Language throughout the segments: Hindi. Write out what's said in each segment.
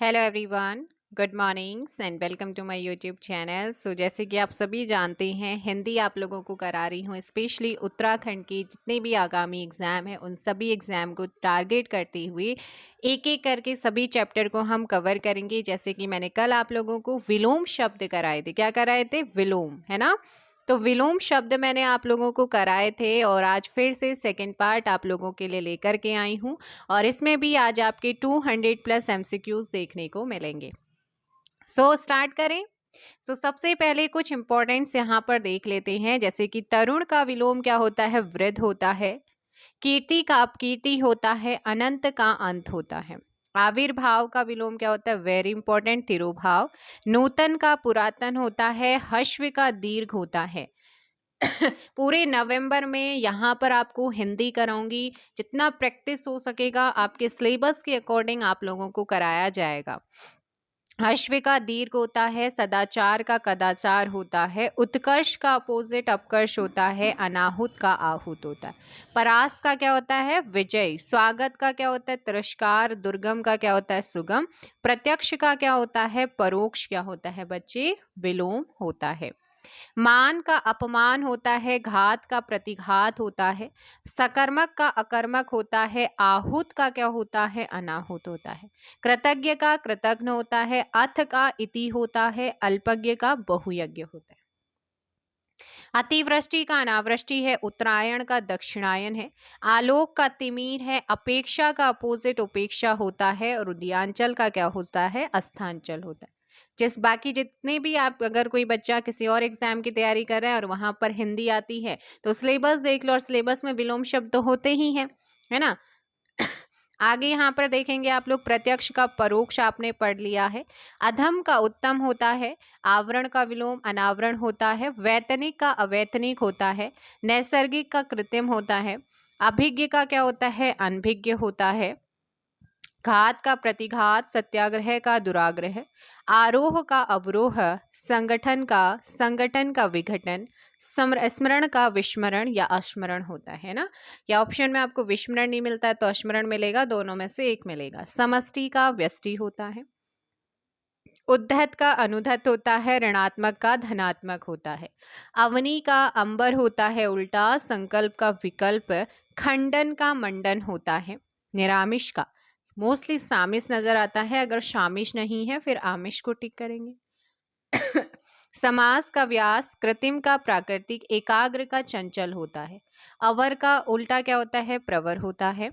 Hello everyone, good mornings and welcome to my YouTube channel. So जैसे कि आप सभी जानते हैं, हिंदी आप लोगों को करा रही हूँ। स्पेशली उत्तराखंड की जितने भी आगामी एग्ज़ाम हैं उन सभी एग्ज़ाम को टारगेट करते हुए एक एक करके सभी चैप्टर को हम कवर करेंगे। जैसे कि मैंने कल आप लोगों को विलोम शब्द कराए थे। क्या कराए थे? विलोम, है ना। तो विलोम शब्द मैंने आप लोगों को कराए थे और आज फिर से सेकंड पार्ट आप लोगों के लिए लेकर के आई हूँ। और इसमें भी आज आपके 200 प्लस एमसीक्यूज देखने को मिलेंगे। स्टार्ट करें। सबसे पहले कुछ इंपॉर्टेंट्स यहाँ पर देख लेते हैं। जैसे कि तरुण का विलोम क्या होता है? वृद्ध होता है। कीर्ति का अपकीर्ति होता है। अनंत का अंत होता है। आविर्भाव का विलोम क्या होता है? Very important, तिरोभाव। नूतन का पुरातन होता है। हश्व का दीर्घ होता है। पूरे नवंबर में यहाँ पर आपको हिंदी कराऊंगी। जितना प्रैक्टिस हो सकेगा आपके सिलेबस के अकॉर्डिंग आप लोगों को कराया जाएगा। अश्व का दीर्घ होता है। सदाचार का कदाचार होता है। उत्कर्ष का अपोजिट अपकर्ष होता है। अनाहुत का आहूत होता है। परास्त का क्या होता है? विजय। स्वागत का क्या होता है? तिरस्कार। दुर्गम का क्या होता है? सुगम। प्रत्यक्ष का क्या होता है? परोक्ष। क्या होता है बच्चे? विलोम होता है। मान का अपमान होता है। घात का प्रतिघात होता है। सकर्मक का अकर्मक होता है। आहूत का क्या होता है? अनाहुत होता है। कृतज्ञ का कृतघ्न होता है। अथ का इति होता है। अल्पज्ञ का बहुयज्ञ होता है। अतिवृष्टि का अनावृष्टि है। उत्तरायण का दक्षिणायन है। आलोक का तिमिर है। अपेक्षा का अपोजिट उपेक्षा होता है। और उदयांचल का क्या होता है? अस्तांचल होता है। बाकी जितने भी आप, अगर कोई बच्चा किसी और एग्जाम की तैयारी कर रहा है और वहां पर हिंदी आती है तो सिलेबस देख लो, और सिलेबस में विलोम शब्द तो होते ही हैं, है ना। आगे यहाँ पर देखेंगे आप लोग, प्रत्यक्ष का परोक्ष आपने पढ़ लिया है। अधम का उत्तम होता है। आवरण का विलोम अनावरण होता है। वैतनिक का अवैतनिक होता है। नैसर्गिक का कृत्रिम होता है। अभिज्ञ का क्या होता है? अनभिज्ञ होता है। घात का प्रतिघात। सत्याग्रह का दुराग्रह। आरोह का अवरोह। संगठन का विघटन। स्मरण का विस्मरण या अस्मरण होता है ना। या ऑप्शन में आपको विस्मरण नहीं मिलता है तो अस्मरण मिलेगा, दोनों में से एक मिलेगा। समष्टि का व्यष्टि होता है। उद्धत का अनुद्धत होता है। ऋणात्मक का धनात्मक होता है। अवनी का अंबर होता है उल्टा। संकल्प का विकल्प। खंडन का मंडन होता है। निरामिष का, मोस्टली सामिस नजर आता है, अगर शामिश नहीं है फिर आमिष को टिक करेंगे। समास का व्यास। कृत्रिम का प्राकृतिक। एकाग्र का चंचल होता है। अवर का उल्टा क्या होता है? प्रवर होता है।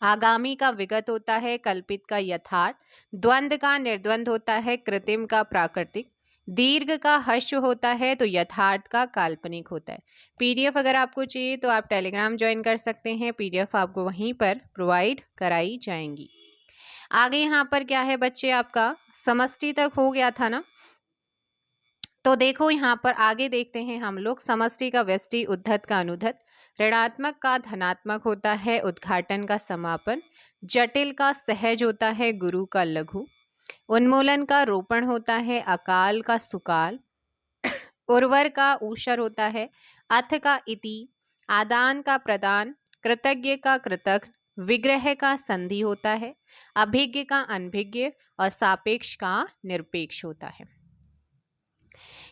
आगामी का विगत होता है। कल्पित का यथार्थ। द्वंद्व का निर्द्वंद होता है। कृत्रिम का प्राकृतिक। दीर्घ का हश्व होता है तो यथार्थ का काल्पनिक होता है। पीडीएफ अगर आपको चाहिए तो आप टेलीग्राम ज्वाइन कर सकते हैं। पीडीएफ आपको वहीं पर प्रोवाइड कराई जाएंगी। आगे यहाँ पर क्या है बच्चे? आपका समष्टि तक हो गया था ना। तो देखो यहाँ पर आगे देखते हैं हम लोग। समष्टि का व्यष्टि। उद्धत का अनुद्धत। ऋणात्मक का धनात्मक होता है। उद्घाटन का समापन। जटिल का सहज होता है। गुरु का लघु। उन्मूलन का रोपण होता है। अकाल का सुकाल। उर्वर का ऊषर होता है। अथ का इति। आदान का प्रदान। कृतज्ञ का कृतज्ञ। विग्रह का संधि होता है। अभिज्ञ का अनभिज्ञ। और सापेक्ष का निरपेक्ष होता है।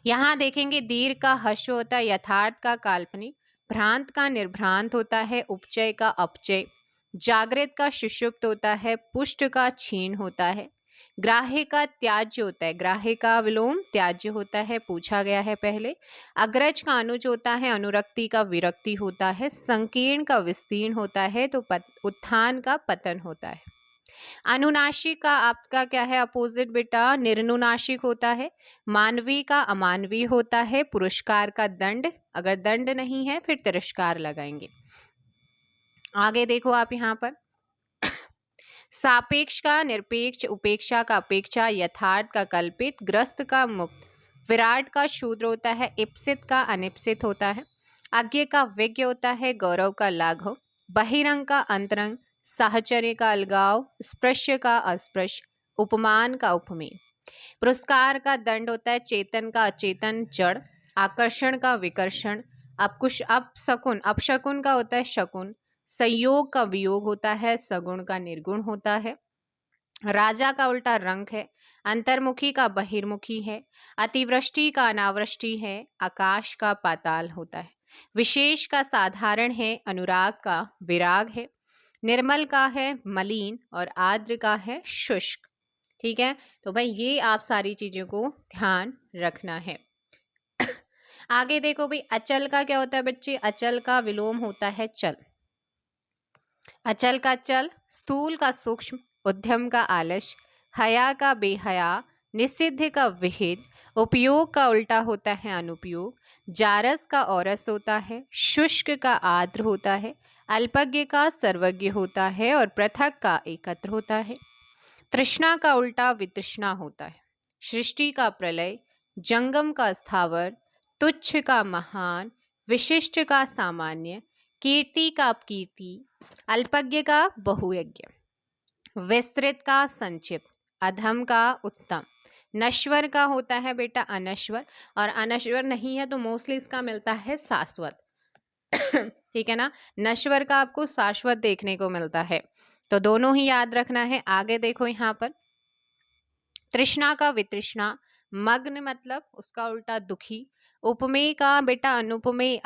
यहाँ देखेंगे, दीर्घ का हश्व होता है। यथार्थ का काल्पनिक। भ्रांत का निर्भ्रांत होता है। उपचय का अपचय। जागृत का सुषुप्त होता है। पुष्ट का छीन होता है। ग्राह्य का त्याज्य होता है। ग्राह्य का विलोम त्याज्य होता है, पूछा गया है पहले। अग्रज का अनुज होता है। अनुरक्ति का विरक्ति होता है। संकीर्ण का विस्तीर्ण होता है तो उत्थान का पतन होता है। अनुनासिक का आपका क्या है अपोजिट बेटा? निर्नुनासिक होता है। मानवीय का अमानवीय होता है। पुरस्कार का दंड, अगर दंड नहीं है फिर तिरस्कार लगाएंगे। आगे देखो आप यहाँ पर, सापेक्ष का निरपेक्ष। उपेक्षा का अपेक्षा। यथार्थ का कल्पित। ग्रस्त का मुक्त। विराट का शूद्र होता है। इप्सित का अनिप्सित होता है। अज्ञ का विज्ञ होता है। गौरव का लाघव। बहिरंग का अंतरंग। साहचर्य का अलगाव। स्पृश्य का अस्पृश्य। उपमान का उपमेय। पुरस्कार का दंड होता है। चेतन का अचेतन जड़। आकर्षण का विकर्षण। अपशकुन का होता है शकुन। संयोग का वियोग होता है। सगुण का निर्गुण होता है। राजा का उल्टा रंक है, अंतर्मुखी का बहिर्मुखी है, अतिवृष्टि का अनावृष्टि है, आकाश का पाताल होता है, विशेष का साधारण है, अनुराग का विराग है, निर्मल का है मलिन और आर्द्र का है शुष्क। ठीक है, तो भाई ये आप सारी चीजों को ध्यान रखना है। आगे देखो भाई, अचल का क्या होता है बच्चे? अचल का विलोम होता है चल। अचल का चल, स्थूल का सूक्ष्म, उद्यम का आलस्य, हया का बेहया, निषिद्ध का विहित, उपयोग का उल्टा होता है अनुपयोग, जारस का औरस होता है, शुष्क का आर्द्र होता है, अल्पज्ञ का सर्वज्ञ होता है और पृथक का एकत्र होता है। तृष्णा का उल्टा वितृष्णा होता है, सृष्टि का प्रलय, जंगम का स्थावर, तुच्छ का महान, विशिष्ट का सामान्य, कीर्ति का अपकीर्ति, अल्पज्ञ का बहुयज्ञ, विस्तृत का संक्षिप्त, अधम का उत्तम, नश्वर का होता है बेटा अनश्वर, और अनश्वर नहीं है तो मोस्टली इसका मिलता है शाश्वत। ठीक है ना, नश्वर का आपको शाश्वत देखने को मिलता है, तो दोनों ही याद रखना है। आगे देखो यहाँ पर, तृष्णा का वितृष्णा, मग्न मतलब उसका उल्टा दुखी, उपमेय का बेटा अनुपमेय,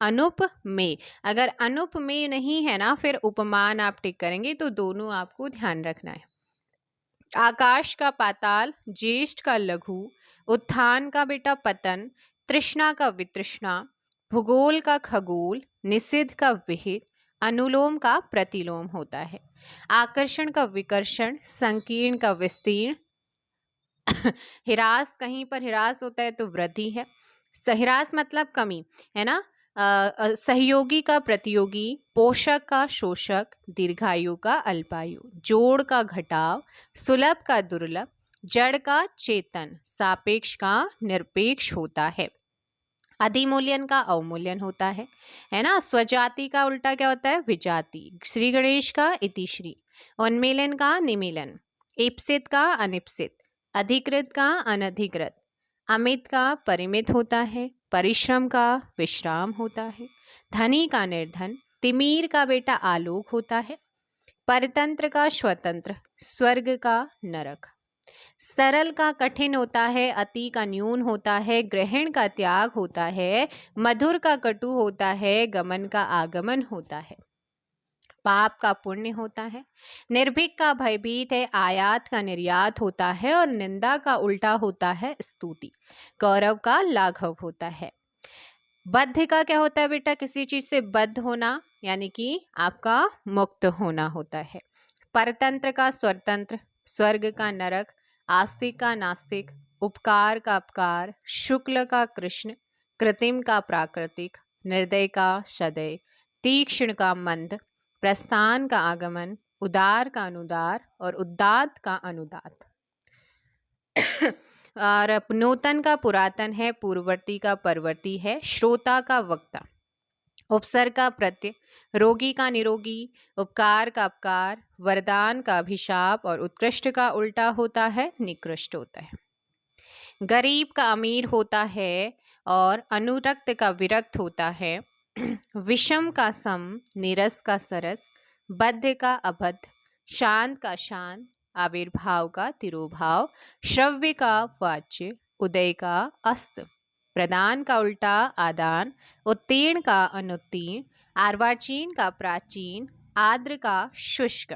अनुपमेय, अगर अनुपमेय नहीं है ना फिर उपमान आप टिक करेंगे, तो दोनों आपको ध्यान रखना है। आकाश का पाताल, ज्येष्ठ का लघु, उत्थान का बेटा पतन, तृष्णा का वितृष्णा, भूगोल का खगोल, निषिद्ध का विहित, अनुलोम का प्रतिलोम होता है, आकर्षण का विकर्षण, संकीर्ण का विस्तीर्ण, हिरास, कहीं पर हिरास होता है तो वृद्धि है, हिरास मतलब कमी है ना, सहयोगी का प्रतियोगी, पोषक का शोषक, दीर्घायु का अल्पायु, जोड़ का घटाव, सुलभ का दुर्लभ, जड़ का चेतन, सापेक्ष का निरपेक्ष होता है, अधिमूल्यन का अवमूल्यन होता है ना। स्वजाति का उल्टा क्या होता है? विजाति। श्री गणेश का इतिश्री, उन्मीलन का निमीलन, इप्सित का अनिप्सित, अधिकृत का अनधिकृत, अमित का परिमित होता है, परिश्रम का विश्राम होता है, धनी का निर्धन, तिमीर का बेटा आलोक होता है, परतंत्र का स्वतंत्र, स्वर्ग का नरक, सरल का कठिन होता है, अति का न्यून होता है, ग्रहण का त्याग होता है, मधुर का कटु होता है, गमन का आगमन होता है, पाप का पुण्य होता है, निर्भीक का भयभीत है, आयात का निर्यात होता है और निंदा का उल्टा होता है स्तुति, गौरव का लाघव होता है। बद्ध का क्या होता है बेटा? किसी चीज से बद्ध होना, यानी कि आपका मुक्त होना होता है। परतंत्र का स्वतंत्र, स्वर्ग का नरक, आस्तिक का नास्तिक, उपकार का अपकार, शुक्ल का कृष्ण, कृत्रिम का प्राकृतिक, निर्दय का सदय, तीक्ष्ण का मंद, प्रस्थान का आगमन, उदार का अनुदार और उदात्त का अनुदात। और नूतन का पुरातन है, पूर्ववर्ती का परवर्ती है, श्रोता का वक्ता, उपसर्ग का प्रत्यय, रोगी का निरोगी, उपकार का अपकार, वरदान का अभिशाप और उत्कृष्ट का उल्टा होता है निकृष्ट होता है। गरीब का अमीर होता है और अनुरक्त का विरक्त होता है, विषम का सम, नीरस का सरस, बद्ध का अबद्ध, शांत का शांत, आविर्भाव का तिरोभाव, श्रव्य का वाच्य, उदय का अस्त, प्रदान का उल्टा आदान, उत्तीर्ण का अनुत्तीर्ण, अर्वाचीन का प्राचीन, आर्द्र का शुष्क,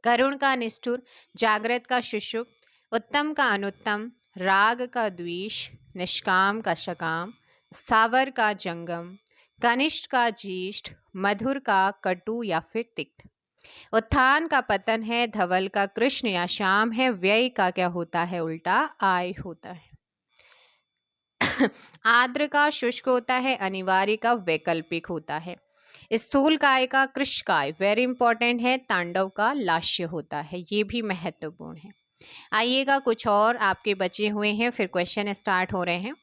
करुण का निष्ठुर, जागृत का शुशुभ, उत्तम का अनुत्तम, राग का द्वेष, निष्काम का सकाम, स्थावर का जंगम, कनिष्ठ का ज्येष्ठ, मधुर का कटु या फिर तिक्त, उत्थान का पतन है, धवल का कृष्ण या श्याम है, व्यय का क्या होता है उल्टा? आय होता है। आर्द्र का शुष्क होता है, अनिवार्य का वैकल्पिक होता है, स्थूल काय का कृष्काय वेरी इंपॉर्टेंट है, तांडव का लास्य होता है, ये भी महत्वपूर्ण है। आइएगा कुछ और आपके बचे हुए हैं, फिर क्वेश्चन स्टार्ट हो रहे हैं।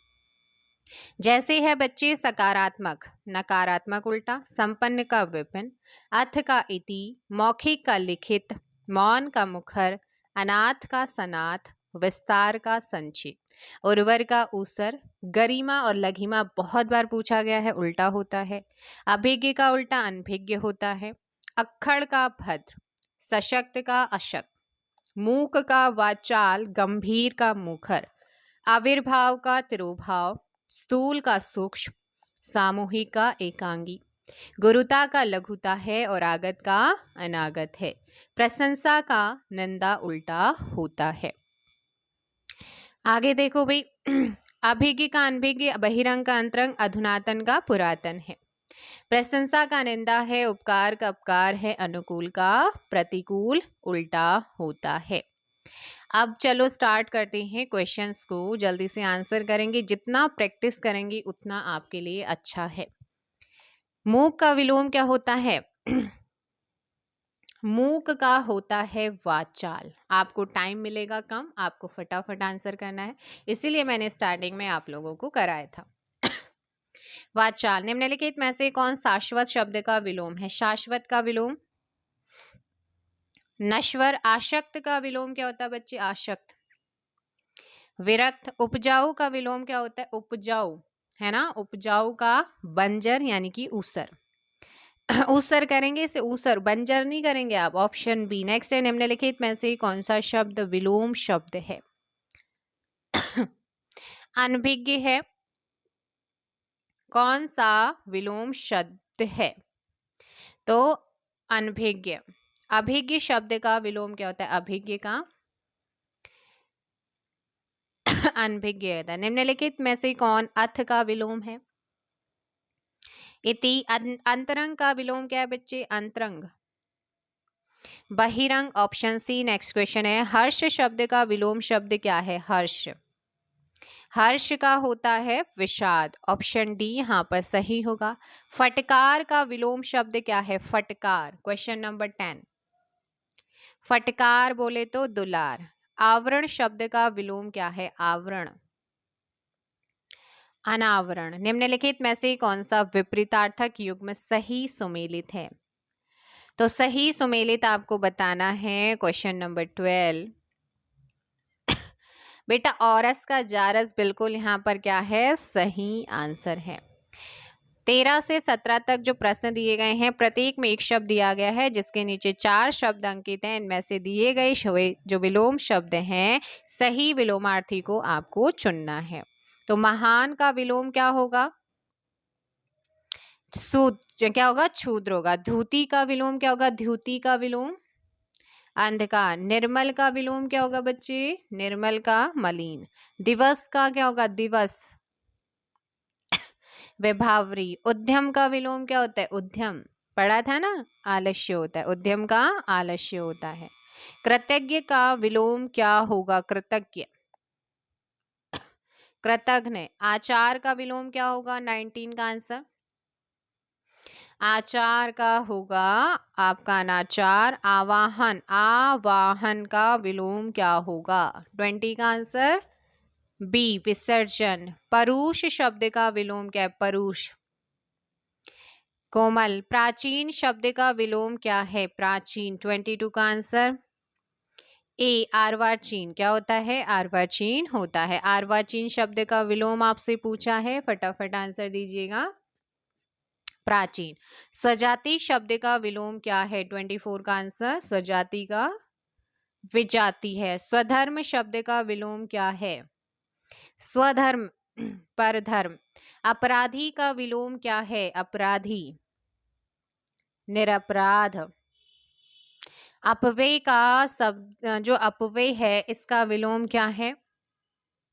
जैसे है बच्चे, सकारात्मक नकारात्मक उल्टा, संपन्न का विपिन, अर्थ का इति, मौखिक का लिखित, मौन का मुखर, अनाथ का सनाथ, विस्तार का संचित, उर्वर का ऊसर, गरिमा और लघिमा बहुत बार पूछा गया है, उल्टा होता है, अभिज्ञ का उल्टा अनभिज्ञ होता है, अक्खड़ का भद्र, सशक्त का अशक्त, मूक का वाचाल, गंभीर का मुखर, आविर्भाव का तिरोभाव, स्थूल का सूक्ष्म, सामूहिक का एकांगी, गुरुता का लघुता है और आगत का अनागत है, प्रशंसा का निंदा उल्टा होता है। आगे देखो भाई, अभिज्ञ का अनभिज्ञ, बहिरंग का अंतरंग, अधुनातन का पुरातन है, प्रशंसा का निंदा है, उपकार का अपकार है, अनुकूल का प्रतिकूल उल्टा होता है। अब चलो स्टार्ट करते हैं क्वेश्चंस को, जल्दी से आंसर करेंगे, जितना प्रैक्टिस करेंगे उतना आपके लिए अच्छा है। मूक का विलोम क्या होता है? मूक का होता है वाचाल। आपको टाइम मिलेगा कम, आपको फटाफट आंसर करना है, इसीलिए मैंने स्टार्टिंग में आप लोगों को कराया था। वाचाल, निम्नलिखित में से कौन शाश्वत शब्द का विलोम है? शाश्वत का विलोम नश्वर। आशक्त का विलोम क्या होता है बच्चे? आशक्त। विरक्त। उपजाऊ का विलोम क्या होता है? उपजाऊ, है ना। उपजाऊ का बंजर यानी कि ऊसर। ऊसर करेंगे इसे, ऊसर, बंजर नहीं करेंगे आप। Option B. नेक्स्ट है, निम्नलिखित में से कौन सा शब्द विलोम शब्द है? अनभिज्ञ है। कौन सा विलोम शब्द है? तो अनभिज्ञ। अभिज्ञ शब्द का विलोम क्या होता है? अभिज्ञ का अनभिज्ञ होता है। निम्नलिखित में से कौन अथ का विलोम है? इति। अंतरंग का विलोम क्या है बच्चे? अंतरंग। बहिरंग, ऑप्शन सी। नेक्स्ट क्वेश्चन है, हर्ष शब्द का विलोम शब्द क्या है? हर्ष। हर्ष का होता है विषाद। ऑप्शन डी यहाँ पर सही होगा। फटकार का विलोम शब्द क्या है? फटकार। Question number 10। फटकार बोले तो दुलार। आवरण शब्द का विलोम क्या है? आवरण। अनावरण। निम्नलिखित में से कौन सा विपरीतार्थक युग्म सही सुमेलित है? तो सही सुमेलित आपको बताना है। Question number 12। बेटा औरस का जारस बिल्कुल यहाँ पर क्या है? सही आंसर है। 13 से 17 तक जो प्रश्न दिए गए हैं, प्रत्येक में एक शब्द दिया गया है जिसके नीचे 4 शब्द अंकित हैं। इनमें से दिए गए जो विलोम शब्द हैं, सही विलोमार्थी को आपको चुनना है। तो महान का विलोम क्या होगा? क्या होगा? क्षुद्र होगा। धूति का विलोम क्या होगा? द्युति का विलोम अंधकार। निर्मल का विलोम क्या होगा बच्चे? निर्मल का मलिन। दिवस का क्या होगा? दिवस विभावरी। उद्यम का विलोम क्या होता है? उद्यम, पढ़ा था ना, आलस्य होता है। उद्यम का आलस्य होता है। कृतज्ञ का विलोम क्या होगा? कृतज्ञ। कृतघ्न। आचार का विलोम क्या होगा? 19 का आंसर। आचार का होगा आपका अनाचार। आवाहन। आवाहन का विलोम क्या होगा? 20 का आंसर बी, विसर्जन। परुष शब्द का विलोम क्या है? परुष। कोमल। प्राचीन शब्द का विलोम क्या है? प्राचीन। 22 का आंसर ए, अर्वाचीन। क्या होता है? अर्वाचीन होता है। अर्वाचीन शब्द का विलोम आपसे पूछा है, फटाफट आंसर दीजिएगा। प्राचीन। स्वजाति शब्द का विलोम क्या है? 24 का आंसर स्वजाति का विजाति है। स्वधर्म शब्द का विलोम क्या है? स्वधर्म। परधर्म। अपराधी का विलोम क्या है? अपराधी। निरपराध। अपव्यय का शब्द, जो अपव्यय है, इसका विलोम क्या है?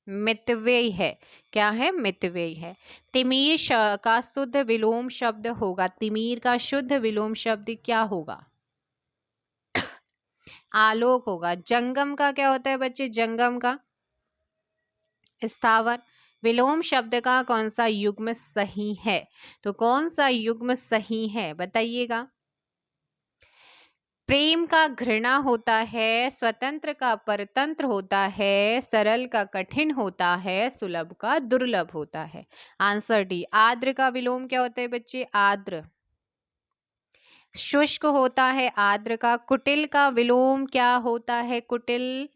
मितव्यय है। क्या है? मितव्यय है। तिमीर का शुद्ध विलोम शब्द होगा। तिमीर का शुद्ध विलोम शब्द क्या होगा? आलोक होगा। जंगम का क्या होता है बच्चे? जंगम का स्थावर। विलोम शब्द का कौन सा युग्म सही है? तो कौन सा युग्म सही है बताइएगा। प्रेम का घृणा होता है। स्वतंत्र का परतंत्र होता है। सरल का कठिन होता है। सुलभ का दुर्लभ होता है। Answer D. आर्द्र का विलोम क्या होता है बच्चे? आर्द्र। शुष्क होता है आर्द्र का। कुटिल का विलोम क्या होता है? कुटिल।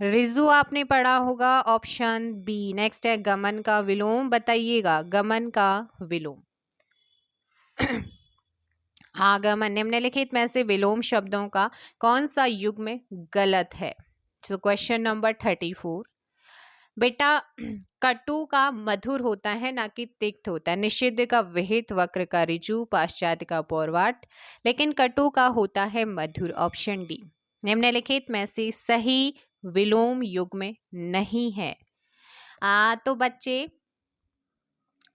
रिजु आपने पढ़ा होगा, ऑप्शन बी। नेक्स्ट है, गमन का विलोम बताइएगा। गमन का विलोम आगमन निम्नलिखित में से विलोम शब्दों का कौन सा युग्म गलत है? तो क्वेश्चन नंबर 34। बेटा कटु का मधुर होता है ना कि तिक्त होता है। निषिद्ध का विहित, वक्र का ऋजु, पाश्चात्य का पौर्वाट, लेकिन कटु का होता है मधुर। Option D. निम्नलिखित में से सही विलोम युग्म नहीं है। तो बच्चे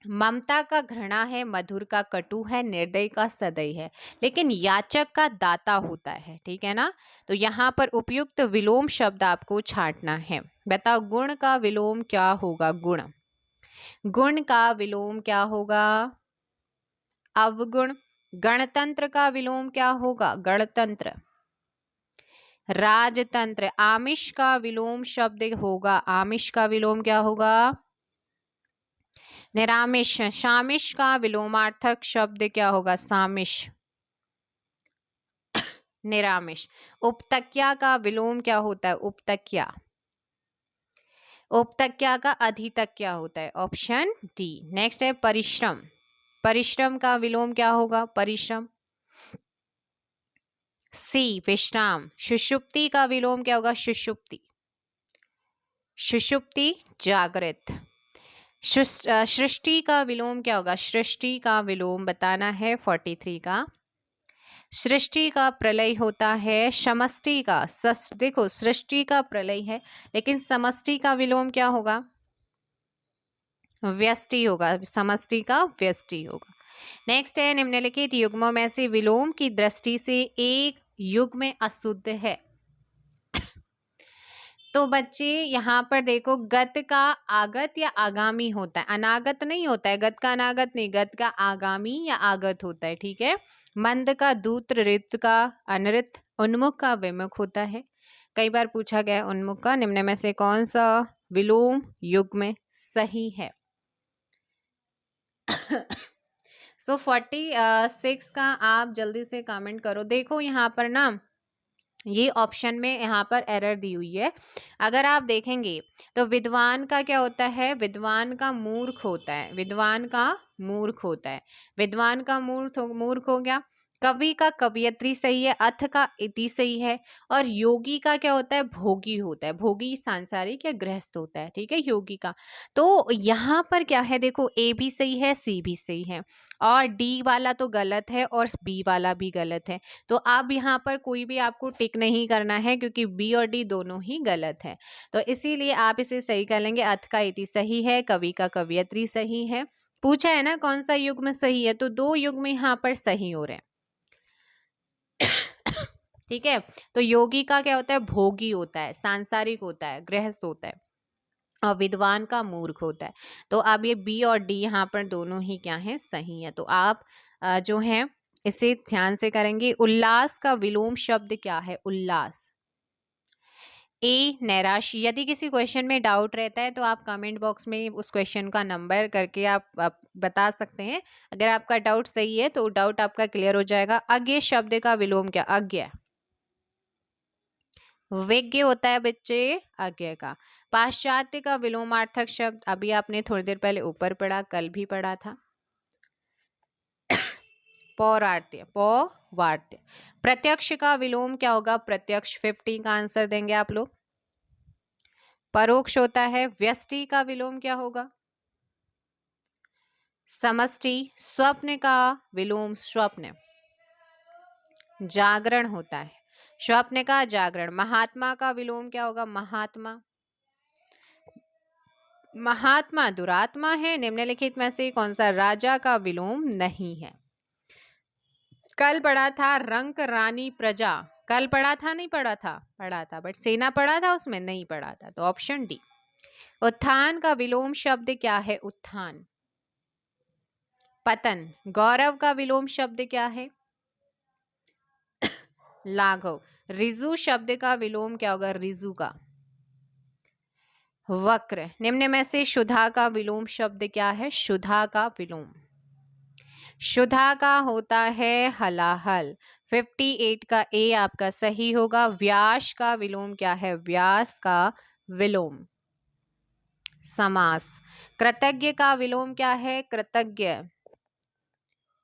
ममता का घृणा है, मधुर का कटु है, निर्दय का सदय है, लेकिन याचक का दाता होता है। ठीक है ना? तो यहाँ पर उपयुक्त विलोम शब्द आपको छांटना है। बताओ गुण का विलोम क्या होगा? गुण, गुण का विलोम क्या होगा? अवगुण। गणतंत्र का विलोम क्या होगा? गणतंत्र। राजतंत्र। आमिष का विलोम शब्द होगा, आमिष का विलोम क्या होगा? निरामिष। शामिश का विलोमार्थक शब्द क्या होगा? सामिश। निरामिष। उपतक्या का विलोम क्या होता है? उपतक्या। उपतक्या का अधितक्या होता है। Option D. नेक्स्ट है परिश्रम। परिश्रम का विलोम क्या होगा? परिश्रम। सी विश्राम। सुषुप्ति का विलोम क्या होगा? सुषुप्ति। सुषुप्ति जागृत। सृष्टि का विलोम क्या होगा? सृष्टि का विलोम बताना है 43 का। सृष्टि का प्रलय होता है। समष्टि का देखो सृष्टि का प्रलय है, लेकिन समष्टि का विलोम क्या होगा? व्यष्टि होगा। समष्टि का व्यष्टि होगा। नेक्स्ट है निम्नलिखित युग्मों में से विलोम की दृष्टि से एक युग्म अशुद्ध है। तो बच्चे यहाँ पर देखो गत का आगत या आगामी होता है, अनागत नहीं होता है। गत का अनागत नहीं, गत का आगामी या आगत होता है। ठीक है। मंद का दूत्र, ऋत का अनृत, उन्मुख का विमुख होता है। कई बार पूछा गया उन्मुख का। निम्न में से कौन सा विलोम युग्म सही है? सो 46 का आप जल्दी से कमेंट करो। देखो यहाँ पर ना ये ऑप्शन में यहाँ पर एरर दी हुई है। अगर आप देखेंगे तो विद्वान का क्या होता है? विद्वान का मूर्ख होता है। विद्वान का मूर्ख होता है। विद्वान का मूर्ख हो गया। कवि का कवियत्री सही है। अथ का इति सही है। और योगी का क्या होता है? भोगी होता है। भोगी सांसारिक या गृहस्थ होता है। ठीक है, योगी का। तो यहाँ पर क्या है? देखो ए भी सही है, सी भी सही है, और डी वाला तो गलत है और बी वाला भी गलत है। तो अब यहाँ पर कोई भी आपको टिक नहीं करना है, क्योंकि बी और डी दोनों ही गलत है। तो इसीलिए आप इसे सही कर लेंगे। अथ का इति सही है, कवि का कवियत्री सही है। पूछा है ना कौन सा युग्म सही है, तो दो युग्म यहाँ पर सही हो रहे हैं। ठीक है। तो योगी का क्या होता है? भोगी होता है, सांसारिक होता है, गृहस्थ होता है, और विद्वान का मूर्ख होता है। तो अब ये बी और डी यहाँ पर दोनों ही क्या है? सही है। तो आप जो है इसे ध्यान से करेंगे। उल्लास का विलोम शब्द क्या है? उल्लास। ए नैराश्य। यदि किसी क्वेश्चन में डाउट रहता है तो आप कमेंट बॉक्स में उस क्वेश्चन का नंबर करके आप बता सकते हैं। अगर आपका डाउट सही है तो डाउट आपका क्लियर हो जाएगा। अज्ञ शब्द का विलोम क्या? अज्ञ। विज्ञ होता है बच्चे अज्ञ का। पाश्चात्य का विलोमार्थक शब्द अभी आपने थोड़ी देर पहले ऊपर पढ़ा, कल भी पढ़ा था। पौरार्त्य, पौवार्त्य। प्रत्यक्ष का विलोम क्या होगा? प्रत्यक्ष। 50 का आंसर देंगे आप लोग। परोक्ष होता है। व्यष्टि का विलोम क्या होगा? समष्टि। स्वप्न का विलोम स्वप्न। जागरण होता है। स्वप्न का जागरण। महात्मा का विलोम क्या होगा? महात्मा। महात्मा दुरात्मा है। निम्नलिखित में से कौन सा राजा का विलोम नहीं है? कल पढ़ा था रंक रानी प्रजा। कल पढ़ा था? नहीं पढ़ा था? पढ़ा था, बट सेना पढ़ा था उसमें? नहीं पढ़ा था। तो ऑप्शन डी। उत्थान का विलोम शब्द क्या है? उत्थान। पतन। गौरव का विलोम शब्द क्या है? लाघव। रिजु शब्द का विलोम क्या होगा? रिजु का। वक्र। निम्न में से शुधा का विलोम शब्द क्या है? शुधा का विलोम। शुधा का होता है हलाहल। 58 का ए आपका सही होगा। व्यास का विलोम क्या है? व्यास का विलोम समास। कृतज्ञ का विलोम क्या है? कृतज्ञ।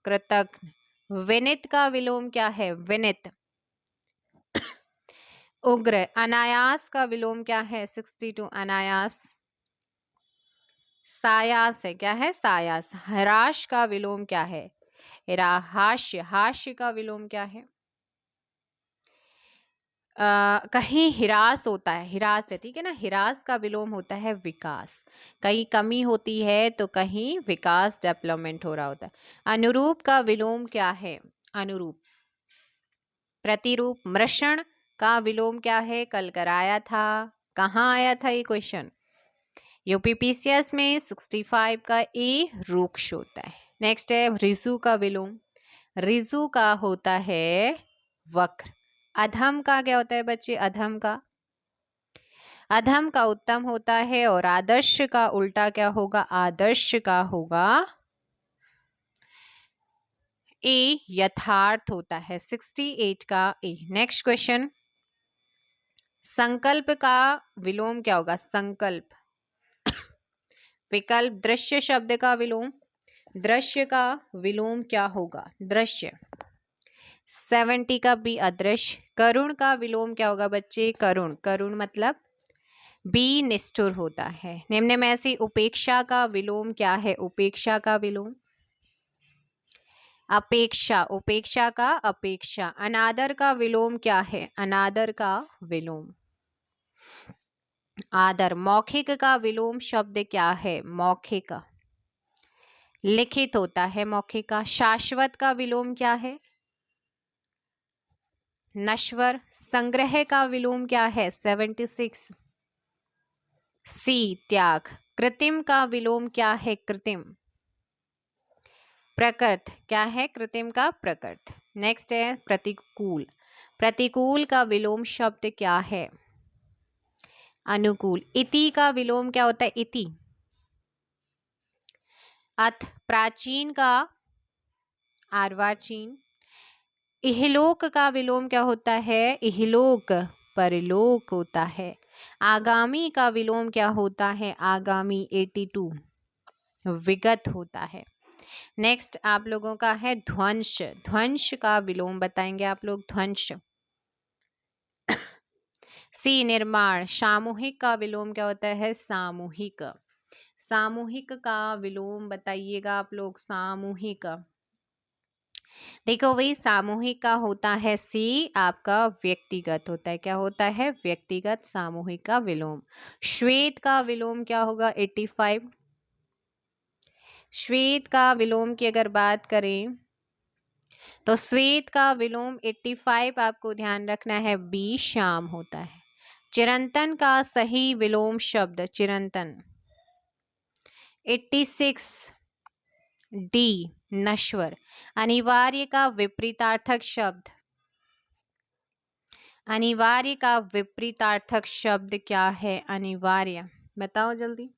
कृतज्ञ। विनित का विलोम क्या है? विनित। उग्र। अनायास का विलोम क्या है? 62 अनायास। सायास है, क्या है? सायास। हराश का विलोम क्या है? हास्य। हास्य का विलोम क्या है? कहीं हिरास होता है, हिरास है, ठीक है ना। हिरास का विलोम होता है विकास। कहीं कमी होती है तो कहीं विकास, डेवलपमेंट हो रहा होता है। अनुरूप का विलोम क्या है? अनुरूप। प्रतिरूप। मृषण का विलोम क्या है? कल कराया था। कहाँ आया था ये क्वेश्चन? यूपीपीसीएस में 65 का ए रूक्ष होता है। नेक्स्ट है ऋजु का विलोम। ऋजु का होता है वक्र। अधम का क्या होता है बच्चे? अधम का, अधम का उत्तम होता है। और आदर्श का उल्टा क्या होगा? आदर्श का होगा ए यथार्थ होता है। 68 का ए। नेक्स्ट क्वेश्चन, संकल्प का विलोम क्या होगा? संकल्प। विकल्प। दृश्य शब्द का विलोम। दृश्य का विलोम क्या होगा? दृश्य। 70 का बी अदृश्य। करुण का विलोम क्या होगा बच्चे? करुण। करुण मतलब बी निष्ठुर होता है। निम्न में से उपेक्षा का विलोम क्या है? उपेक्षा का विलोम अपेक्षा। उपेक्षा का अपेक्षा। अनादर का विलोम क्या है? अनादर का विलोम आदर। मौखिक का विलोम शब्द क्या है? मौखिक। लिखित होता है मौखिक का। शाश्वत का विलोम क्या है? नश्वर। संग्रह का विलोम क्या है? 76 सी त्याग। कृत्रिम का विलोम क्या है? कृत्रिम। प्रकृत। क्या है? कृत्रिम का प्रकृत। नेक्स्ट है प्रतिकूल। प्रतिकूल का विलोम शब्द क्या है? अनुकूल। इति का विलोम क्या होता है? इति। अथ। प्राचीन का अर्वाचीन। इहलोक का विलोम क्या होता है? इहलोक परलोक होता है। आगामी का विलोम क्या होता है? आगामी 82 विगत होता है। नेक्स्ट आप लोगों का है ध्वंस। ध्वंस का विलोम बताएंगे आप लोग। ध्वंस। सी निर्माण। सामूहिक का विलोम क्या होता है? सामूहिक। सामूहिक का विलोम बताइएगा आप लोग। सामूहिक। देखो भाई, सामूहिक का होता है सी आपका व्यक्तिगत होता है। क्या होता है? व्यक्तिगत। सामूहिक का विलोम। श्वेत का विलोम क्या होगा? 85। श्वेत का विलोम की अगर बात करें तो श्वेत का विलोम 85 आपको ध्यान रखना है बी श्याम होता है। चिरंतन का सही विलोम शब्द चिरंतन 86 डी नश्वर। अनिवार्य का विपरीतार्थक शब्द। अनिवार्य का विपरीतार्थक शब्द क्या है? अनिवार्य बताओ जल्दी।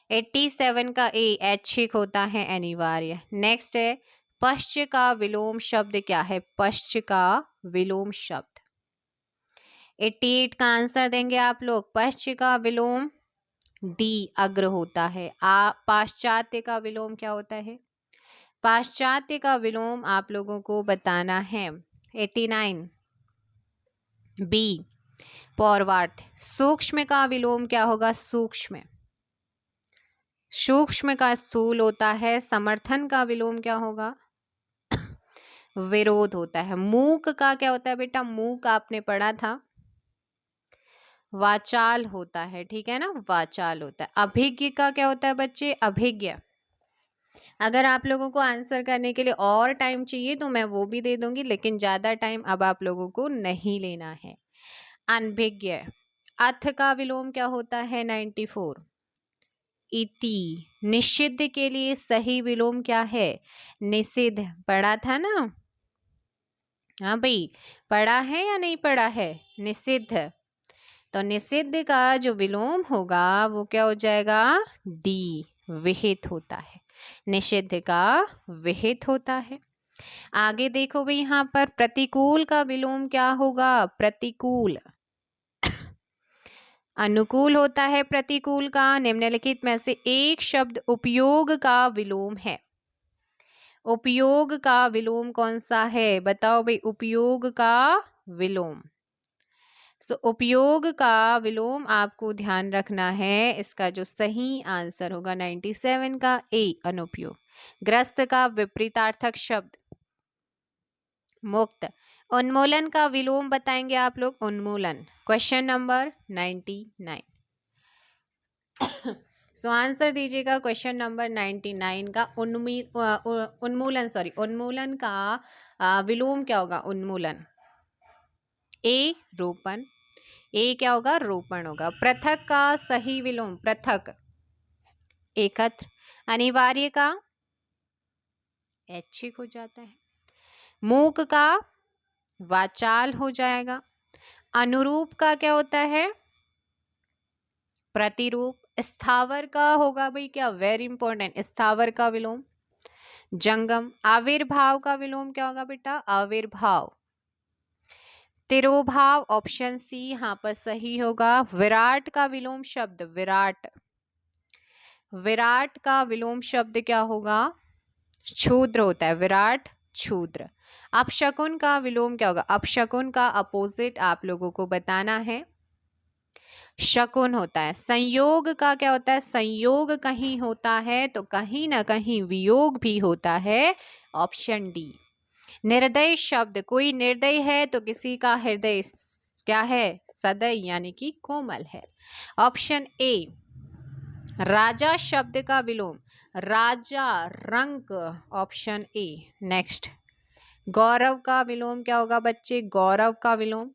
87 का ए ऐच्छिक होता है अनिवार्य। नेक्स्ट है पश्च का विलोम शब्द क्या है? पश्च का विलोम शब्द 88 का आंसर देंगे आप लोग। पश्च का विलोम डी अग्र होता है। पाश्चात्य का विलोम क्या होता है? पाश्चात्य का विलोम आप लोगों को बताना है। 89 बी पौर्वार्थ। सूक्ष्म का विलोम क्या होगा? सूक्ष्म। सूक्ष्म का स्थूल होता है। समर्थन का विलोम क्या होगा? विरोध होता है। मूक का क्या होता है बेटा? मूक आपने पढ़ा था, वाचाल होता है, ठीक है ना। वाचाल होता है। अभिज्ञ का क्या होता है बच्चे? अभिज्ञ। अगर आप लोगों को आंसर करने के लिए और टाइम चाहिए तो मैं वो भी दे दूंगी, लेकिन ज्यादा टाइम अब आप लोगों को नहीं लेना है। अनभिज्ञ। अथ का विलोम क्या होता है? 94 इति। निषिद्ध के लिए सही विलोम क्या है? निषिद्ध। पढ़ा था ना? हाँ भाई, पढ़ा है या नहीं पढ़ा है? निषिद्ध। तो निषिद्ध का जो विलोम होगा वो क्या हो जाएगा? डी विहित होता है। निषिद्ध का विहित होता है। आगे देखो भाई, यहाँ पर प्रतिकूल का विलोम क्या होगा? प्रतिकूल। अनुकूल होता है प्रतिकूल का। निम्नलिखित में से एक शब्द उपयोग का विलोम है। उपयोग का विलोम कौन सा है, बताओ भाई, उपयोग का विलोम। उपयोग का विलोम आपको ध्यान रखना है। इसका जो सही आंसर होगा 97 का ए, अनुपयोग। ग्रस्त का विपरीतार्थक शब्द मुक्त। उन्मूलन का विलोम बताएंगे आप लोग, उन्मूलन। Question number 99। आंसर दीजिएगा क्वेश्चन नंबर 99 का। उन्मूलन का विलोम क्या होगा, उन्मूलन। ए, रोपण। ए क्या होगा, रोपण होगा। पृथक का सही विलोम, पृथक, एकत्र। अनिवार्य का ऐच्छिक हो जाता है। मूक का वाचाल हो जाएगा। अनुरूप का क्या होता है, प्रतिरूप। स्थावर का होगा भाई क्या, वेरी इंपॉर्टेंट, स्थावर का विलोम जंगम। आविर्भाव का विलोम क्या होगा बेटा, आविर्भाव। तिरोभाव, ऑप्शन सी यहां पर सही होगा। विराट का विलोम शब्द विराट। विराट का विलोम शब्द क्या होगा, क्षुद्र होता है, विराट क्षुद्र। अपशकुन का विलोम क्या होगा, अपशकुन का अपोजिट आप लोगों को बताना है, शकुन होता है। संयोग का क्या होता है, संयोग कहीं होता है तो कहीं ना कहीं वियोग भी होता है, ऑप्शन डी। निर्दय शब्द, कोई निर्दय है तो किसी का हृदय क्या है, सदय यानी कि कोमल है, ऑप्शन ए। राजा शब्द का विलोम राजा, रंक, ऑप्शन ए। नेक्स्ट, गौरव का विलोम क्या होगा बच्चे, गौरव का विलोम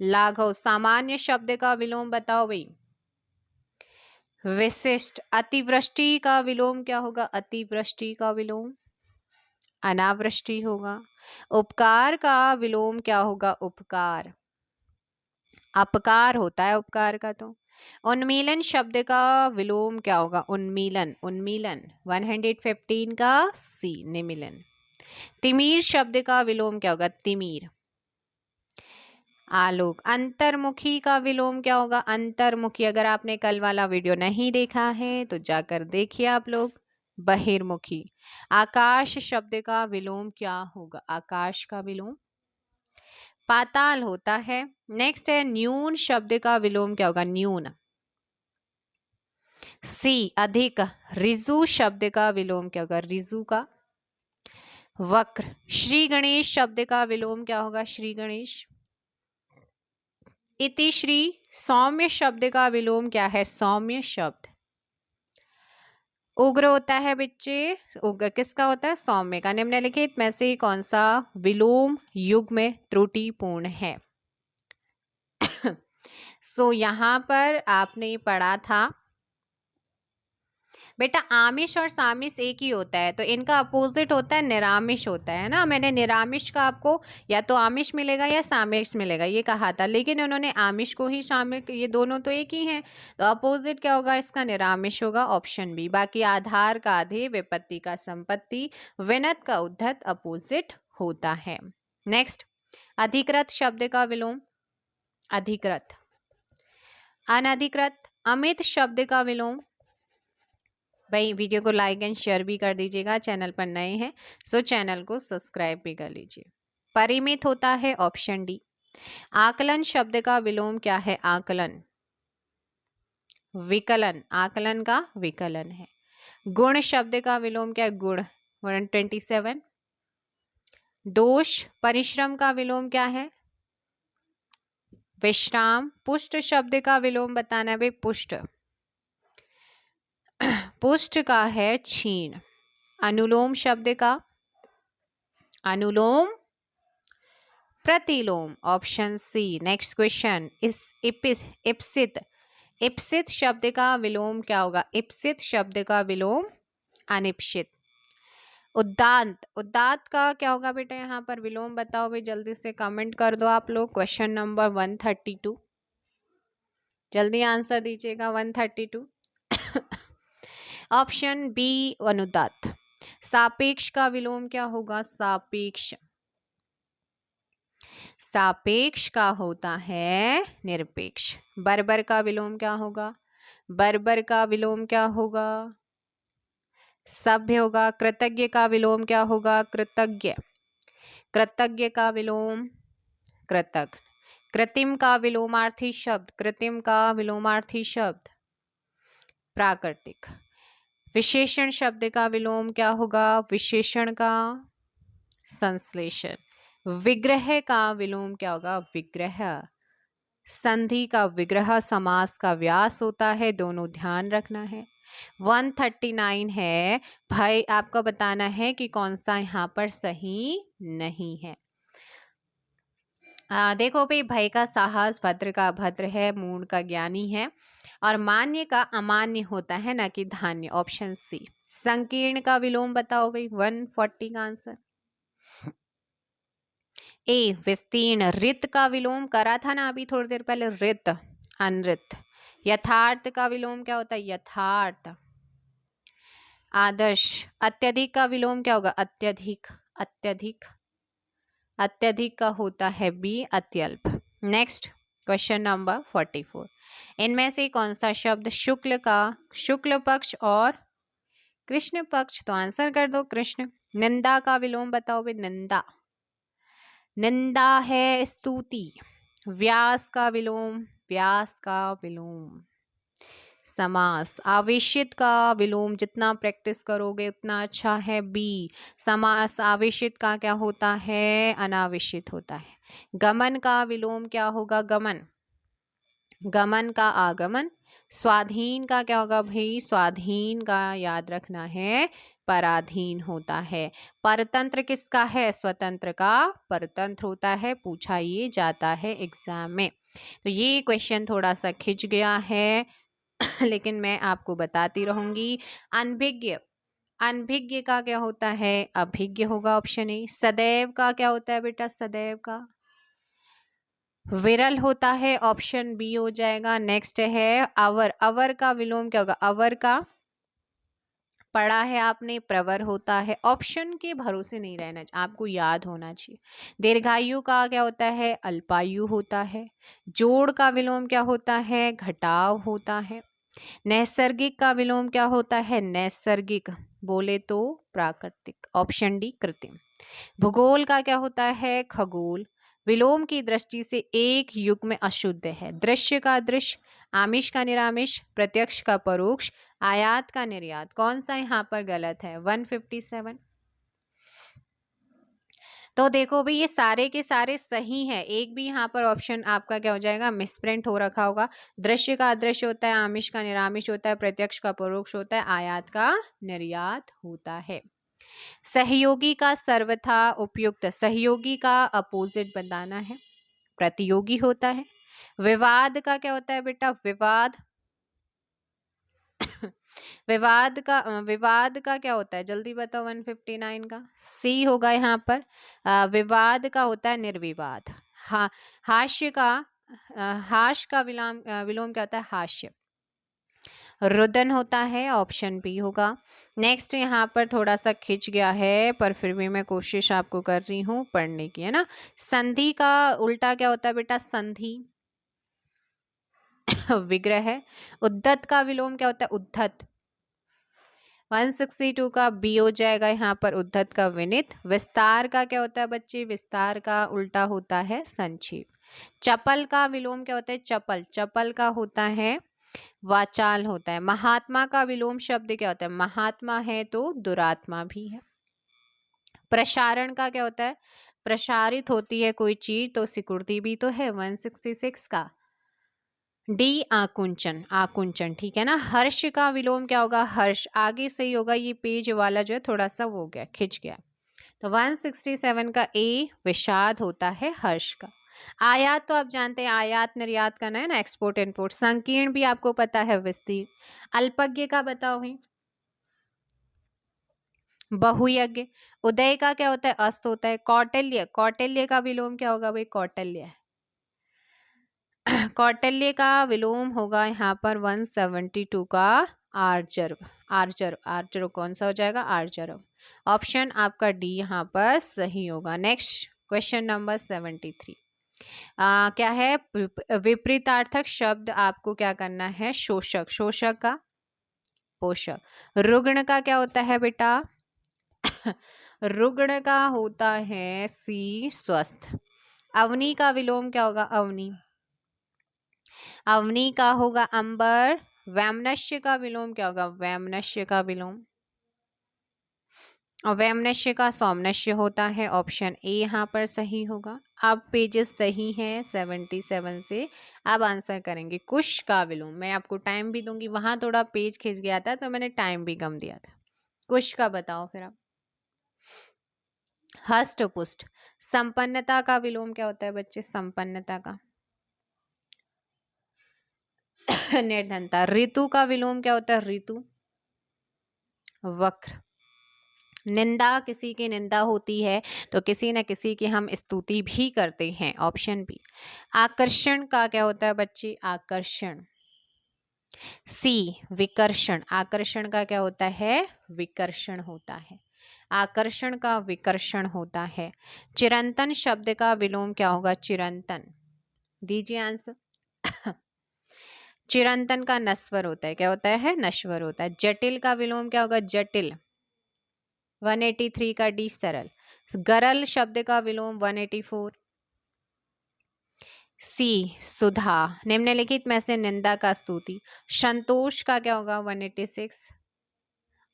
लाघव। सामान्य शब्द का विलोम बताओ भाई, विशिष्ट। अतिवृष्टि का विलोम क्या होगा, अतिवृष्टि का विलोम अनावृष्टि होगा। उपकार का विलोम क्या होगा, उपकार। अपकार होता है उपकार का तो। उन्मीलन शब्द का विलोम क्या होगा, उन्मीलन, उन्मीलन। 115 का सी, निमीलन। तिमीर शब्द का विलोम क्या होगा, तिमीर, आलोक। अंतर्मुखी का विलोम क्या होगा, अंतर्मुखी। अगर आपने कल वाला वीडियो नहीं देखा है तो जाकर देखिए आप लोग, बहिर्मुखी। आकाश शब्द का विलोम क्या होगा, आकाश का विलोम पाताल होता है। नेक्स्ट है, न्यून शब्द का विलोम क्या होगा, न्यून, सी, अधिक। रिजु शब्द का विलोम क्या होगा, रिजु का वक्र। श्री गणेश शब्द का विलोम क्या होगा, श्री गणेश। इति श्री। सौम्य शब्द का विलोम क्या है, सौम्य शब्द। उग्र होता है बच्चे, उग्र किसका होता है, सौम्य का। निम्नलिखित में से कौन सा विलोम युग में त्रुटिपूर्ण है। यहां पर आपने पढ़ा था बेटा, आमिष और सामिष एक ही होता है, तो इनका अपोजिट होता है निरामिष होता है ना। मैंने निरामिष का आपको या तो आमिष मिलेगा या सामिष मिलेगा ये कहा था, लेकिन उन्होंने आमिष को ही शामिल, ये दोनों तो एक ही हैं, तो अपोजिट क्या होगा इसका, निरामिष होगा, ऑप्शन बी। बाकी आधार का आधे, विपत्ति का संपत्ति, विनत का उद्धत अपोजिट होता है। नेक्स्ट, अधिकृत शब्द का विलोम अधिकृत, अनधिकृत। अमित शब्द का विलोम, भाई वीडियो को लाइक एंड शेयर भी कर दीजिएगा, चैनल पर नए हैं सो चैनल को सब्सक्राइब भी कर लीजिए। परिमित होता है, ऑप्शन डी। आकलन शब्द का विलोम क्या है, आकलन, विकलन, आकलन का विकलन है। गुण शब्द का विलोम क्या है, गुण, 127। दोष, परिश्रम का विलोम क्या है, विश्राम। पुष्ट शब्द का विलोम बताना है भाई, पुष्ट, पुष्ट का है छीन। अनुलोम शब्द का, अनुलोम प्रतिलोम, ऑप्शन सी। नेक्स्ट क्वेश्चन, इप्सित, इप्सित शब्द का विलोम क्या होगा, इप्सित शब्द का विलोम अनिप्सित। उदांत, उदात का क्या होगा बेटा यहाँ पर विलोम बताओ भाई, जल्दी से कमेंट कर दो आप लोग। क्वेश्चन नंबर 132, जल्दी आंसर दीजिएगा, 132। ऑप्शन बी अनुदात। सापेक्ष का विलोम क्या होगा, सापेक्ष, सापेक्ष का होता है निरपेक्ष। बर्बर का विलोम क्या होगा, बर्बर का विलोम क्या होगा, सभ्य होगा। कृतज्ञ का विलोम क्या होगा? कृतज्ञ। कृतज्ञ का विलोम कृतज्ञ। कृत्रिम का विलोमार्थी शब्द, कृत्रिम का विलोमार्थी शब्द प्राकृतिक। विशेषण शब्द का विलोम क्या होगा? विशेषण का संश्लेषण। विग्रह का विलोम क्या होगा? विग्रह। संधि का विग्रह, समास का व्यास होता है, दोनों ध्यान रखना है। 139 है भाई, आपको बताना है कि कौन सा यहाँ पर सही नहीं है। देखो भाई, भय का साहस, भद्र का अभद्र है, मूढ़ का ज्ञानी है, और मान्य का अमान्य होता है, ना कि धान्य। Option C. संकीर्ण का विलोम बताओ भाई, 140 का आंसर। ए विस्तीर्ण। रित का विलोम करा था ना अभी थोड़ी देर पहले, रित, अनरित। यथार्थ का विलोम क्या होता है? यथार्थ। आदर्श। अत्यधिक का विलोम क्या होगा? अत्यधिक। अत्यधिक। अत्यधिक का होता है बी, अत्यल्प। Next question number 44। इनमें से कौन सा शब्द शुक्ल का, शुक्ल पक्ष और कृष्ण पक्ष, तो आंसर कर दो कृष्ण। निंदा का विलोम बताओ भाई, निंदा। निंदा है स्तुति। व्यास का विलोम, व्यास का विलोम समास। आवेशित का विलोम जितना प्रैक्टिस करोगे उतना अच्छा है, बी। समास आवेशित का क्या होता है? अनावेशित होता है। गमन का विलोम क्या होगा? गमन। गमन का आगमन। स्वाधीन का क्या होगा भाई? स्वाधीन का याद रखना है, पराधीन होता है। परतंत्र किसका है? स्वतंत्र का परतंत्र होता है, पूछा ये जाता है एग्जाम में। तो ये क्वेश्चन थोड़ा सा खिंच गया है लेकिन मैं आपको बताती रहूंगी। अनभिज्ञ। अनभिज्ञ का क्या होता है? अभिज्ञ होगा, ऑप्शन ए। सदैव का क्या होता है बेटा? सदैव का विरल होता है, ऑप्शन बी हो जाएगा। नेक्स्ट है अवर। अवर का विलोम क्या होगा? अवर का पढ़ा है आपने, प्रवर होता है। ऑप्शन के भरोसे नहीं रहना चाहिए, आपको याद होना चाहिए। दीर्घायु का क्या होता है? अल्पायु होता है। जोड़ का विलोम क्या होता है? घटाव होता है। नैसर्गिक का विलोम क्या होता है? नैसर्गिक बोले तो प्राकृतिक, ऑप्शन डी कृत्रिम। भूगोल का क्या होता है? खगोल। विलोम की दृष्टि से एक युग में अशुद्ध है। दृश्य का दृश्य, आमिष का निरामिष, प्रत्यक्ष का परोक्ष, आयात का निर्यात। कौन सा यहाँ पर गलत है? 157। तो देखो भाई, ये सारे के सारे सही हैं, एक भी यहाँ पर ऑप्शन आपका क्या हो जाएगा? मिसप्रिंट हो रखा होगा। दृश्य का अदृश्य होता है, आमिष का निरामिष होता है, प्रत्यक्ष का परोक्ष होता है, आयात का निर्यात होता है। सहयोगी का सर्वथा उपयुक्त, सहयोगी का अपोजिट बताना है, प्रतियोगी होता है। विवाद का क्या होता है बेटा? विवाद। विवाद का क्या होता है? जल्दी बताओ। 159 का सी होगा यहाँ पर। विवाद का होता है निर्विवाद। हास्य का हाश का विलोम क्या होता है? हास्य। रुदन होता है, ऑप्शन बी होगा। नेक्स्ट यहाँ पर थोड़ा सा खिंच गया है, पर फिर भी मैं कोशिश आपको कर रही हूँ पढ़ने की, है ना। संधि का उल्टा क्या होता है बेटा? संधि। विग्रह है। उद्धत का विलोम क्या होता है? उद्धत। 162 का बी हो जाएगा यहाँ पर, उद्धत का विनित। विस्तार का क्या होता है बच्चे? विस्तार का उल्टा होता है संक्षेप। चपल का विलोम क्या होता है? चपल। चपल का होता है वाचाल होता है। महात्मा का विलोम शब्द क्या होता है? महात्मा है तो दुरात्मा भी है। प्रसारण का क्या होता है? प्रसारित होती है कोई चीज तो सिकुड़ती भी तो है। 166 का डी आकुंचन। आकुंचन, ठीक है ना। हर्ष का विलोम क्या होगा? हर्ष। आगे सही होगा, ये पेज वाला जो है थोड़ा सा वो गया, खिंच गया। तो 167 का ए विषाद होता है हर्ष का। आयात तो आप जानते हैं, आयात निर्यात करना है ना, एक्सपोर्ट इम्पोर्ट। संकीर्ण भी आपको पता है, विस्तीर्ण। अल्पज्ञ का बताओ भाई। बहुयज्ञ। उदय का क्या होता है? अस्त होता है। कौटिल्य। कौटिल्य का विलोम क्या होगा भाई? कौटिल्य। कौटिल्य का विलोम होगा यहाँ पर 172 का आर्जव। आर्जव। आर्जव कौन सा हो जाएगा? आर्जव। ऑप्शन आपका डी यहाँ पर सही होगा। Next question number 73। क्या है? विपरीतार्थक शब्द आपको क्या करना है? शोषक। शोषक का पोषक। रुग्ण का क्या होता है बेटा? रुग्ण का होता है सी स्वस्थ। अवनी का विलोम क्या होगा? अवनी। अवनी का होगा अंबर। वैमनस्य का विलोम क्या होगा? वैमनस्य का विलोम। और वैमनस्य का सौमनस्य होता है। ऑप्शन ए यहाँ पर सही होगा। अब पेजेस सही हैं 77 से। अब आंसर करेंगे। कुश का विलोम, मैं आपको टाइम भी दूंगी, वहां थोड़ा पेज खिंच गया था तो मैंने टाइम भी कम दिया था। कुश का बताओ फिर आप। हष्ट पुष्ट। संपन्नता का विलोम क्या होता है बच्चे? संपन्नता का निर्धनता। ऋतु का विलोम क्या होता है? ऋतु वक्र। निंदा, किसी की निंदा होती है तो किसी न किसी की हम स्तुति भी करते हैं। Option B. आकर्षण का क्या होता है बच्चे? आकर्षण। सी विकर्षण। आकर्षण का क्या होता है? विकर्षण होता है। आकर्षण का विकर्षण होता है। चिरंतन शब्द का विलोम क्या होगा? चिरंतन। दीजिए आंसर। चिरंतन का नश्वर होता है। क्या होता है? नश्वर होता है। जटिल का विलोम क्या होगा? जटिल। 183 का डी सरल। गरल शब्द का विलोम 184। सी सुधा। निम्नलिखित में से निंदा का स्तुति। संतोष का क्या होगा? 186।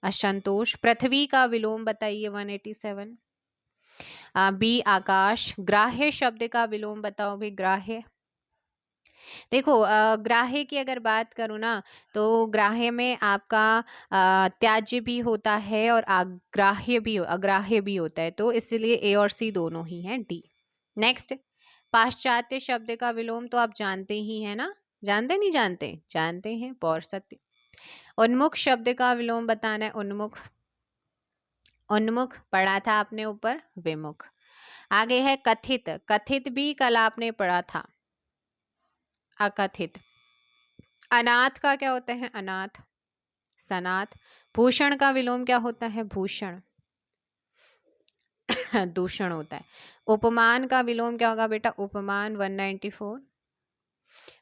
असंतोष। पृथ्वी का विलोम बताइए 187। बी आकाश। ग्राह्य शब्द का विलोम बताओ भी। ग्राह्य। देखो ग्राह्य की अगर बात करूँ ना तो ग्राह्य में आपका त्याज्य भी होता है और अग्राह्य भी होता है, तो इसलिए ए और सी दोनों ही हैं। डी। नेक्स्ट, पाश्चात्य शब्द का विलोम तो आप जानते ही हैं ना? जानते नहीं जानते? जानते हैं, पौरसत्य। उन्मुख शब्द का विलोम बताना है। उन्मुख। उन्मुख पढ़ा था आपने ऊपर। विमुख। आगे है कथित। कथित भी कल आपने पढ़ा था। अकथित। अनाथ का क्या होता है? अनाथ। सनाथ। भूषण का विलोम क्या होता है? भूषण। दूषण होता है। उपमान का विलोम क्या होगा बेटा? उपमान 194।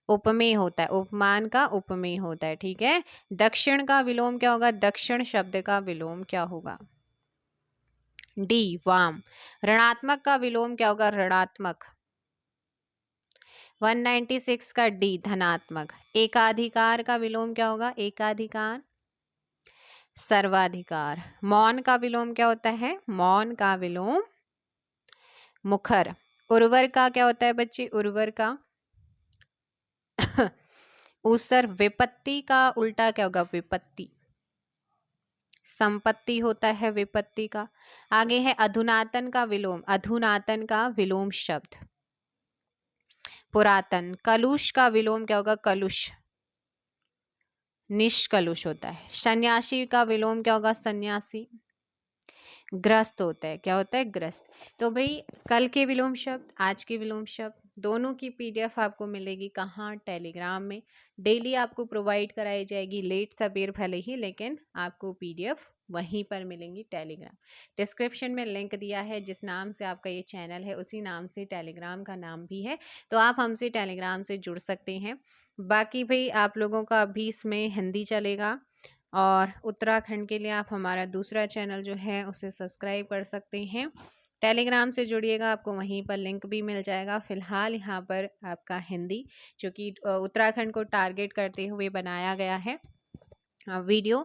उपमेय होता है। उपमान का उपमेय होता है। ठीक है। दक्षिण का विलोम क्या होगा? दक्षिण शब्द का विलोम क्या होगा? डी वाम। ऋणात्मक का विलोम क्या होगा? ऋणात्मक। 196 का डी धनात्मक। एकाधिकार का विलोम क्या होगा? एकाधिकार। सर्वाधिकार। मौन का विलोम क्या होता है? मौन का विलोम मुखर। उर्वर का क्या होता है बच्चे? उर्वर का ऊसर। विपत्ति का उल्टा क्या होगा? विपत्ति। संपत्ति होता है विपत्ति का। आगे है अधुनातन का विलोम। अधुनातन का विलोम शब्द पुरातन। कलुष का विलोम क्या होगा? कलुष। निष्कलुष होता है। सन्यासी का विलोम क्या होगा? सन्यासी। ग्रस्त होता है। क्या होता है? ग्रस्त। तो भाई कल के विलोम शब्द, आज के विलोम शब्द दोनों की पीडीएफ आपको मिलेगी कहाँ? टेलीग्राम में। डेली आपको प्रोवाइड कराई जाएगी, लेट सबेर भले ही, लेकिन आपको पीडीएफ वहीं पर मिलेंगी टेलीग्राम। डिस्क्रिप्शन में लिंक दिया है। जिस नाम से आपका ये चैनल है उसी नाम से टेलीग्राम का नाम भी है, तो आप हमसे टेलीग्राम से जुड़ सकते हैं। बाकी भाई आप लोगों का अभी इसमें हिंदी चलेगा और उत्तराखंड के लिए आप हमारा दूसरा चैनल जो है उसे सब्सक्राइब कर सकते हैं। टेलीग्राम से जुड़िएगा, आपको वहीं पर लिंक भी मिल जाएगा। फिलहाल यहाँ पर आपका हिंदी, जो कि उत्तराखंड को टारगेट करते हुए बनाया गया है वीडियो।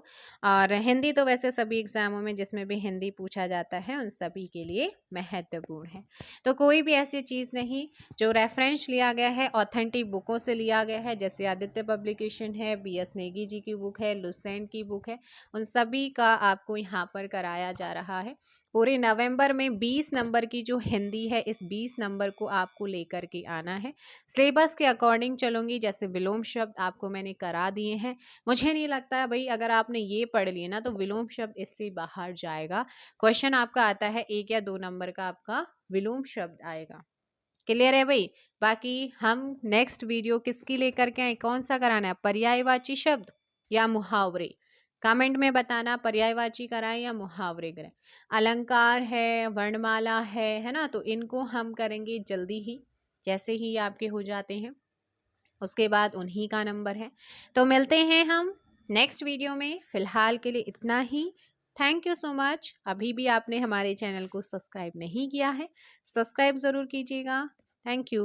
और हिंदी तो वैसे सभी एग्जामों में जिसमें भी हिंदी पूछा जाता है उन सभी के लिए महत्वपूर्ण है। तो कोई भी ऐसी चीज़ नहीं, जो रेफरेंस लिया गया है ऑथेंटिक बुकों से लिया गया है, जैसे आदित्य पब्लिकेशन है, BS नेगी जी की बुक है, लुसेंट की बुक है, उन सभी का आपको यहाँ पर कराया जा रहा है। पूरे नवंबर में 20 नंबर की जो हिंदी है, इस 20 नंबर को आपको लेकर के आना है। सिलेबस के अकॉर्डिंग चलूँगी, जैसे विलोम शब्द आपको मैंने करा दिए हैं। मुझे नहीं लगता है भाई अगर आपने ये पढ़ लिए ना तो विलोम शब्द इससे बाहर जाएगा। क्वेश्चन आपका आता है 1 या 2 नंबर का आपका विलोम शब्द आएगा। क्लियर है भाई? बाकी हम नेक्स्ट वीडियो किसकी लेकर के आए, कौन सा कराना है, पर्यायवाची शब्द या मुहावरे? कमेंट में बताना, पर्यायवाची कराएं या मुहावरे कराएं। अलंकार है, वर्णमाला है ना, तो इनको हम करेंगे जल्दी ही, जैसे ही आपके हो जाते हैं उसके बाद उन्हीं का नंबर है। तो मिलते हैं हम नेक्स्ट वीडियो में फ़िलहाल के लिए इतना ही। Thank you so much. अभी भी आपने हमारे चैनल को सब्सक्राइब नहीं किया है, सब्सक्राइब ज़रूर कीजिएगा। Thank you.